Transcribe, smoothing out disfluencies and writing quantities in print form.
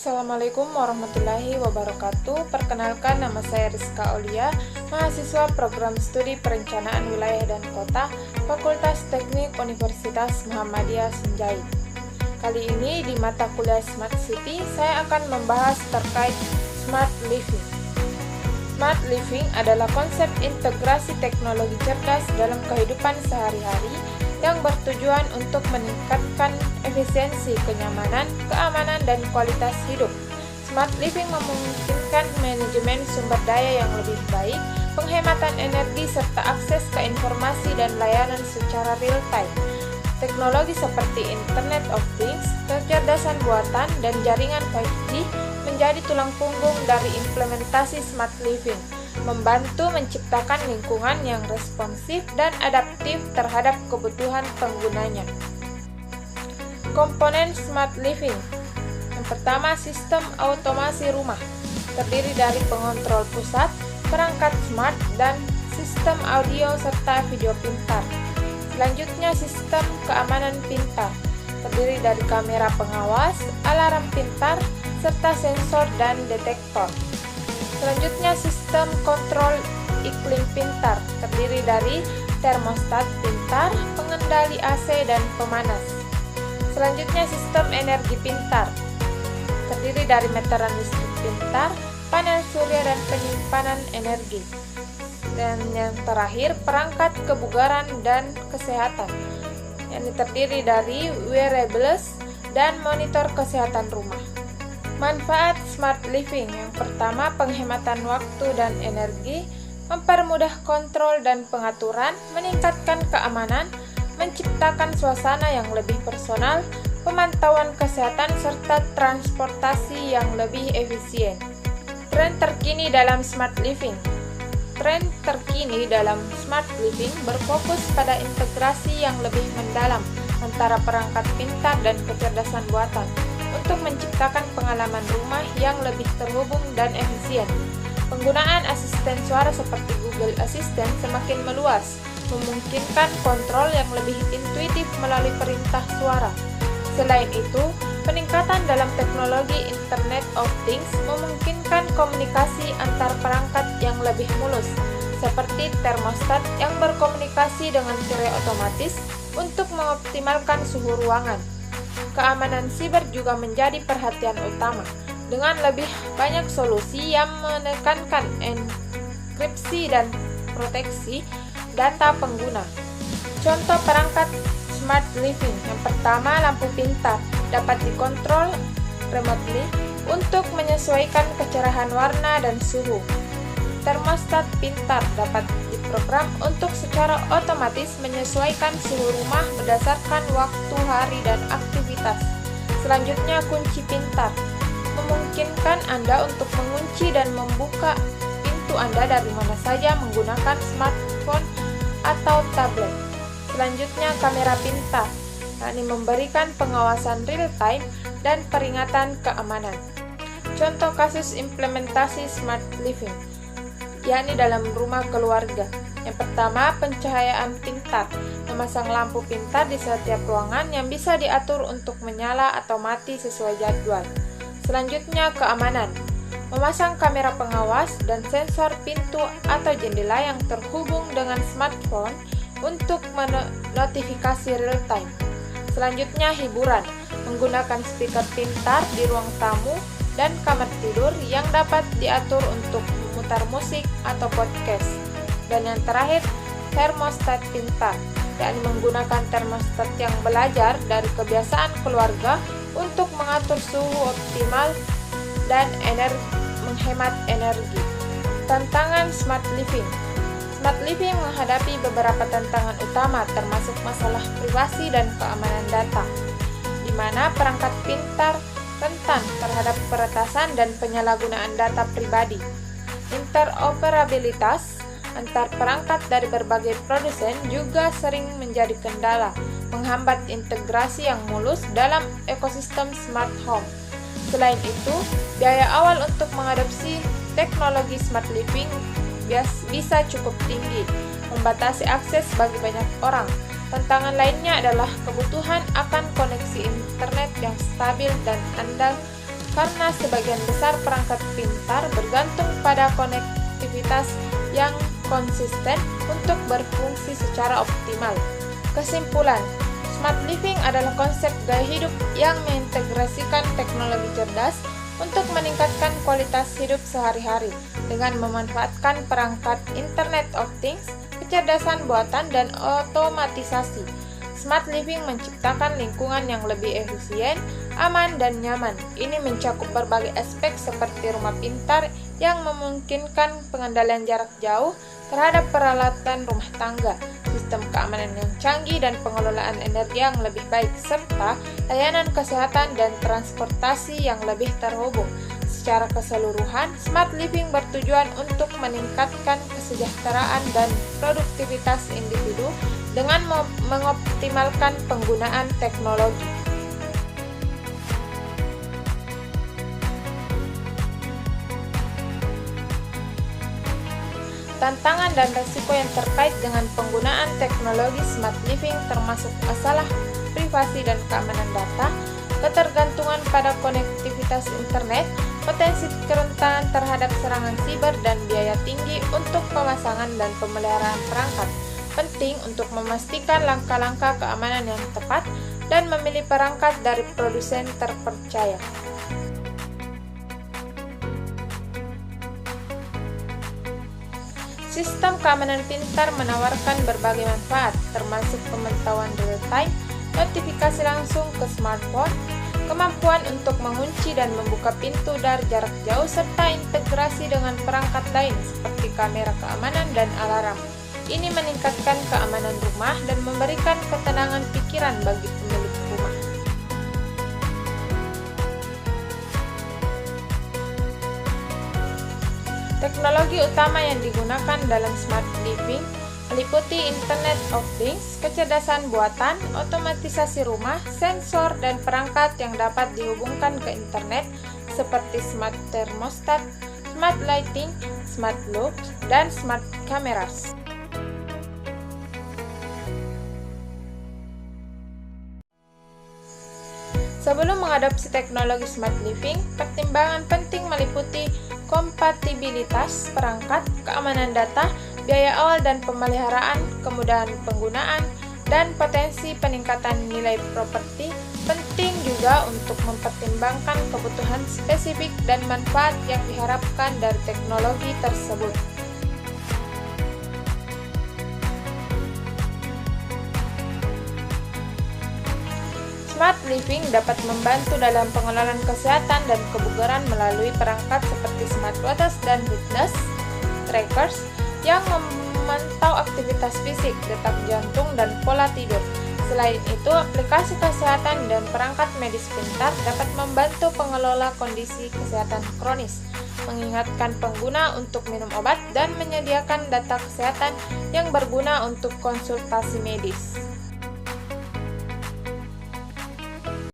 Assalamualaikum warahmatullahi wabarakatuh. Perkenalkan, nama saya Rizka Aulia, mahasiswa program studi perencanaan wilayah dan kota, Fakultas Teknik Universitas Muhammadiyah Senjai. Kali ini di mata kuliah Smart City, saya akan membahas terkait Smart Living. Smart Living adalah konsep integrasi teknologi cerdas dalam kehidupan sehari-hari yang bertujuan untuk meningkatkan efisiensi, kenyamanan, keamanan, dan kualitas hidup. Smart Living memungkinkan manajemen sumber daya yang lebih baik, penghematan energi, serta akses ke informasi dan layanan secara real-time. Teknologi seperti Internet of Things, kecerdasan buatan, dan jaringan 5G menjadi tulang punggung dari implementasi Smart Living, membantu menciptakan lingkungan yang responsif dan adaptif terhadap kebutuhan penggunanya. Komponen Smart Living. Yang pertama, sistem automasi rumah. Terdiri dari pengontrol pusat, perangkat smart, dan sistem audio serta video pintar. Selanjutnya, sistem keamanan pintar. Terdiri dari kamera pengawas, alarm pintar, serta sensor dan detektor. Selanjutnya, sistem kontrol iklim pintar, terdiri dari termostat pintar, pengendali AC, dan pemanas. Selanjutnya, sistem energi pintar, terdiri dari meteran listrik pintar, panel surya, dan penyimpanan energi. Dan yang terakhir, perangkat kebugaran dan kesehatan, yang terdiri dari wearables dan monitor kesehatan rumah. Manfaat Smart Living. Yang pertama, penghematan waktu dan energi, mempermudah kontrol dan pengaturan, meningkatkan keamanan, menciptakan suasana yang lebih personal, pemantauan kesehatan, serta transportasi yang lebih efisien. Tren terkini dalam Smart Living. Tren terkini dalam Smart Living berfokus pada integrasi yang lebih mendalam antara perangkat pintar dan kecerdasan buatan untuk menciptakan pengalaman rumah yang lebih terhubung dan efisien. Penggunaan asisten suara seperti Google Assistant semakin meluas, memungkinkan kontrol yang lebih intuitif melalui perintah suara. Selain itu, peningkatan dalam teknologi Internet of Things memungkinkan komunikasi antar perangkat yang lebih mulus, seperti termostat yang berkomunikasi dengan tirai otomatis untuk mengoptimalkan suhu ruangan. Keamanan siber juga menjadi perhatian utama, dengan lebih banyak solusi yang menekankan enkripsi dan proteksi data pengguna. Contoh perangkat Smart Living. Yang pertama, lampu pintar dapat dikontrol remotely untuk menyesuaikan kecerahan warna dan suhu. Termostat pintar dapat diprogram untuk secara otomatis menyesuaikan suhu rumah berdasarkan waktu hari dan aktivitas. Selanjutnya, kunci pintar memungkinkan Anda untuk mengunci dan membuka pintu Anda dari mana saja menggunakan smartphone atau tablet. Selanjutnya, kamera pintar, yakni memberikan pengawasan real-time dan peringatan keamanan. Contoh kasus implementasi Smart Living, yakni dalam rumah keluarga. Yang pertama, pencahayaan pintar, memasang lampu pintar di setiap ruangan yang bisa diatur untuk menyala atau mati sesuai jadwal. Selanjutnya, keamanan, memasang kamera pengawas dan sensor pintu atau jendela yang terhubung dengan smartphone untuk menotifikasi real time. Selanjutnya, hiburan, menggunakan speaker pintar di ruang tamu dan kamar tidur yang dapat diatur untuk memutar musik atau podcast. Dan yang terakhir, termostat pintar, yakni menggunakan termostat yang belajar dari kebiasaan keluarga untuk mengatur suhu optimal dan menghemat energi. Tantangan Smart Living. Smart Living menghadapi beberapa tantangan utama, termasuk masalah privasi dan keamanan data, di mana perangkat pintar rentan terhadap peretasan dan penyalahgunaan data pribadi. Interoperabilitas antar perangkat dari berbagai produsen juga sering menjadi kendala, menghambat integrasi yang mulus dalam ekosistem smart home. Selain itu, biaya awal untuk mengadopsi teknologi Smart Living bisa cukup tinggi, membatasi akses bagi banyak orang. Tantangan lainnya adalah kebutuhan akan koneksi internet yang stabil dan andal karena sebagian besar perangkat pintar bergantung pada konektivitas yang konsisten untuk berfungsi secara optimal. Kesimpulan, smart living adalah konsep gaya hidup yang mengintegrasikan teknologi cerdas untuk meningkatkan kualitas hidup sehari-hari dengan memanfaatkan perangkat Internet of Things, kecerdasan buatan, dan otomatisasi. Smart living menciptakan lingkungan yang lebih efisien, aman, dan nyaman. Ini mencakup berbagai aspek seperti rumah pintar yang memungkinkan pengendalian jarak jauh terhadap peralatan rumah tangga, sistem keamanan yang canggih dan pengelolaan energi yang lebih baik, serta layanan kesehatan dan transportasi yang lebih terhubung. Secara keseluruhan, smart living bertujuan untuk meningkatkan kesejahteraan dan produktivitas individu dengan mengoptimalkan penggunaan teknologi. Tantangan dan risiko yang terkait dengan penggunaan teknologi smart living termasuk masalah privasi dan keamanan data, ketergantungan pada konektivitas internet, potensi kerentanan terhadap serangan siber, dan biaya tinggi untuk pemasangan dan pemeliharaan perangkat. Penting untuk memastikan langkah-langkah keamanan yang tepat dan memilih perangkat dari produsen terpercaya. Sistem keamanan pintar menawarkan berbagai manfaat, termasuk pemantauan real-time, notifikasi langsung ke smartphone, kemampuan untuk mengunci dan membuka pintu dari jarak jauh, serta integrasi dengan perangkat lain seperti kamera keamanan dan alarm. Ini meningkatkan keamanan rumah dan memberikan ketenangan pikiran bagi pemilik rumah. Teknologi utama yang digunakan dalam smart living meliputi Internet of Things, kecerdasan buatan, otomatisasi rumah, sensor, dan perangkat yang dapat dihubungkan ke internet seperti smart thermostat, smart lighting, smart locks, dan smart cameras. Sebelum mengadopsi teknologi smart living, pertimbangan penting meliputi kompatibilitas perangkat, keamanan data, biaya awal dan pemeliharaan, kemudahan penggunaan, dan potensi peningkatan nilai properti. Penting juga untuk mempertimbangkan kebutuhan spesifik dan manfaat yang diharapkan dari teknologi tersebut. Smart living dapat membantu dalam pengelolaan kesehatan dan kebugaran melalui perangkat seperti smartwatches dan fitness trackers yang memantau aktivitas fisik, detak jantung, dan pola tidur. Selain itu, aplikasi kesehatan dan perangkat medis pintar dapat membantu pengelola kondisi kesehatan kronis, mengingatkan pengguna untuk minum obat, dan menyediakan data kesehatan yang berguna untuk konsultasi medis.